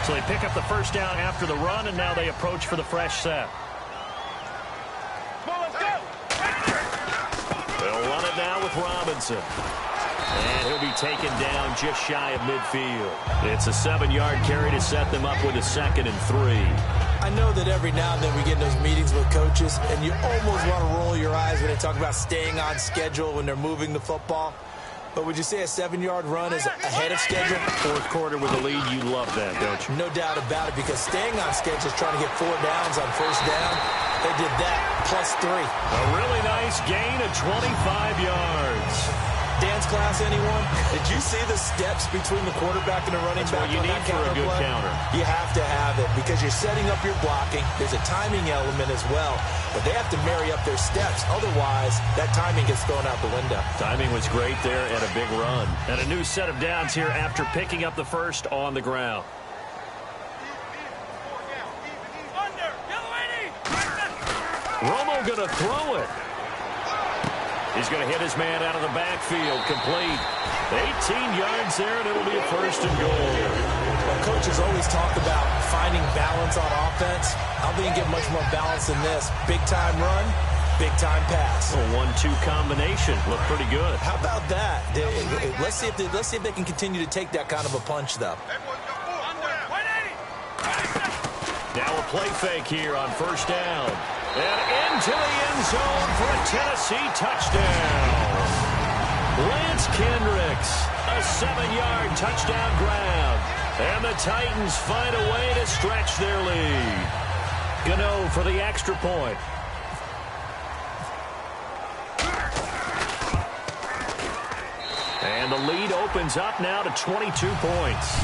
So they pick up the first down after the run, and now they approach for the fresh set. Come on, let's go. They'll run it now with Robinson. And he'll be taken down just shy of midfield. It's a 7-yard carry to set them up with a 2nd and 3. I know that every now and then we get in those meetings with coaches, and you almost want to roll your eyes when they talk about staying on schedule when they're moving the football. But would you say a 7-yard run is ahead of schedule? Fourth quarter with a lead, you love that, don't you? No doubt about it, because staying on schedule is trying to get 4 downs on first down. They did that, plus 3. A really nice gain of 25 yards. Dance class, anyone? Did you see the steps between the quarterback and the running back? That's what you need for a good counter. You have to have it because you're setting up your blocking. There's a timing element as well, but they have to marry up their steps. Otherwise, that timing gets thrown out the window. Timing was great there and a big run. And a new set of downs here after picking up the first on the ground. Romo going to throw it. He's going to hit his man out of the backfield, complete. 18 yards there, and it'll be a first and goal. Well, coaches always talk about finding balance on offense. I don't think you get much more balance than this. Big-time run, big-time pass. A 1-2 combination. Looked pretty good. How about that? Let's see if they can continue to take that kind of a punch, though. Now a play fake here on first down. And into the end zone for a Tennessee touchdown. Lance Kendricks, a 7-yard touchdown grab. And the Titans find a way to stretch their lead. Gano for the extra point. And the lead opens up now to 22 points.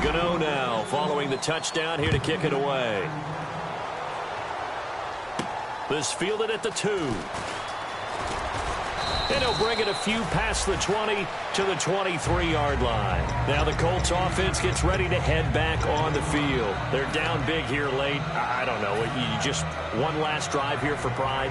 Gano now following the touchdown here to kick it away. This fielded at the 2. And he'll bring it a few past the 20 to the 23-yard line. Now the Colts offense gets ready to head back on the field. They're down big here late. I don't know. You just one last drive here for pride.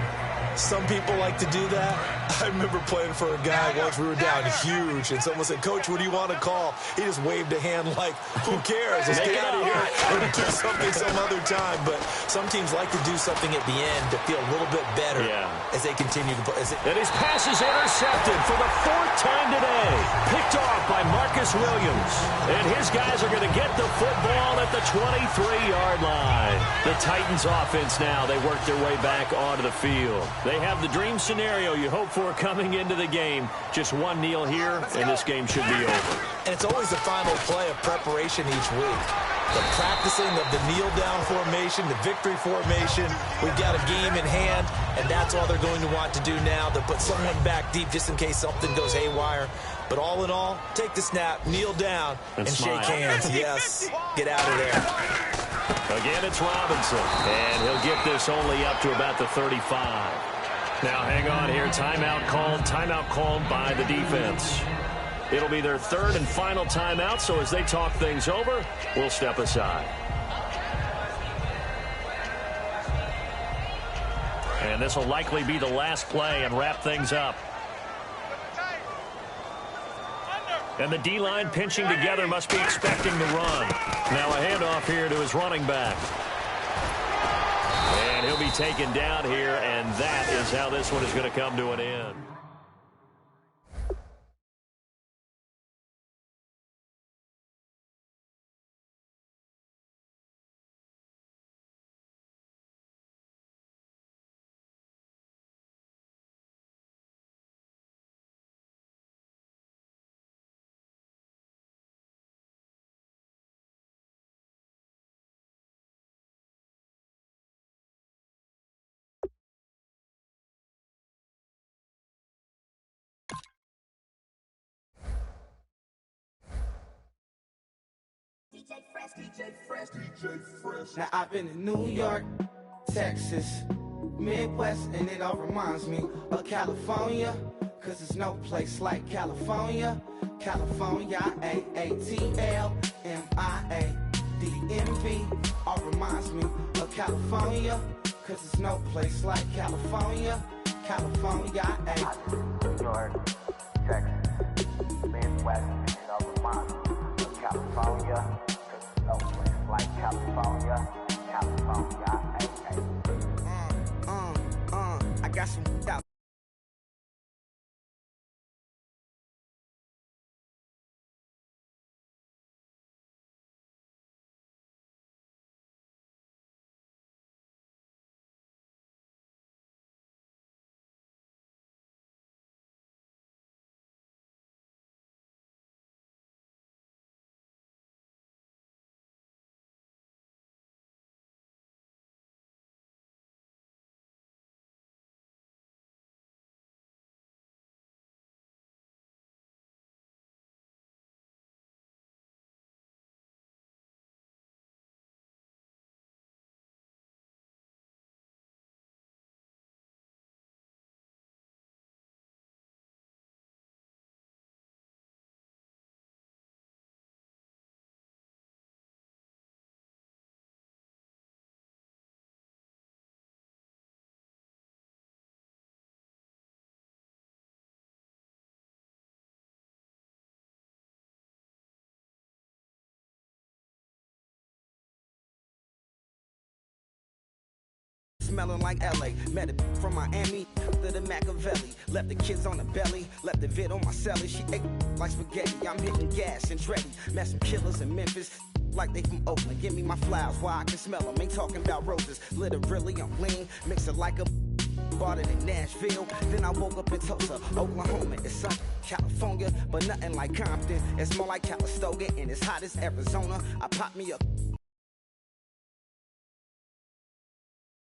Some people like to do that. I remember playing for a guy once. We were down huge, and someone said, "Coach, what do you want to call?" He just waved a hand like, "Who cares? Let's get out of here and do something some other time." But some teams like to do something at the end to feel a little bit better as they continue to play. And his pass is intercepted for the 4th time today. Picked off by Marcus Williams. And his guys are going to get the football at the 23-yard line. The Titans offense now, they work their way back onto the field. They have the dream scenario you hope for coming into the game. Just one kneel here, and this game should be over. And it's always the final play of preparation each week. The practicing of the kneel-down formation, the victory formation. We've got a game in hand, and that's all they're going to want to do now. They'll put someone back deep just in case something goes haywire. But all in all, take the snap, kneel down, and shake hands. Yes, get out of there. Again, it's Robinson, and he'll get this only up to about the 35. Now, hang on here. Timeout called by the defense. It'll be their 3rd and final timeout, so as they talk things over, we'll step aside. And this will likely be the last play and wrap things up. And the D-line pinching together must be expecting the run. Now a handoff here to his running back. And he'll be taken down here, and that is how this one is going to come to an end. Now I've been in New York, Texas, Midwest, and it all reminds me of California, cause there's no place like California. California, AATLMIA-DMV, all reminds me of California, cause there's no place like California. California, New York, Texas, Midwest, and it all reminds me of California. No place like California, California, I got some doubt. Smelling like LA, met it from Miami to the Machiavelli. Left the kids on the belly, left the vid on my celly. She ate like spaghetti, I'm hitting gas and Dreddy. Met some killers in Memphis, like they from Oakland. Give me my flowers while I can smell them. Ain't talking about roses, literally I'm lean. Mix it like a bought it in Nashville. Then I woke up in Tulsa, Oklahoma. It's sun, California, but nothing like Compton. It's more like Calistoga and it's hot as Arizona. I pop me up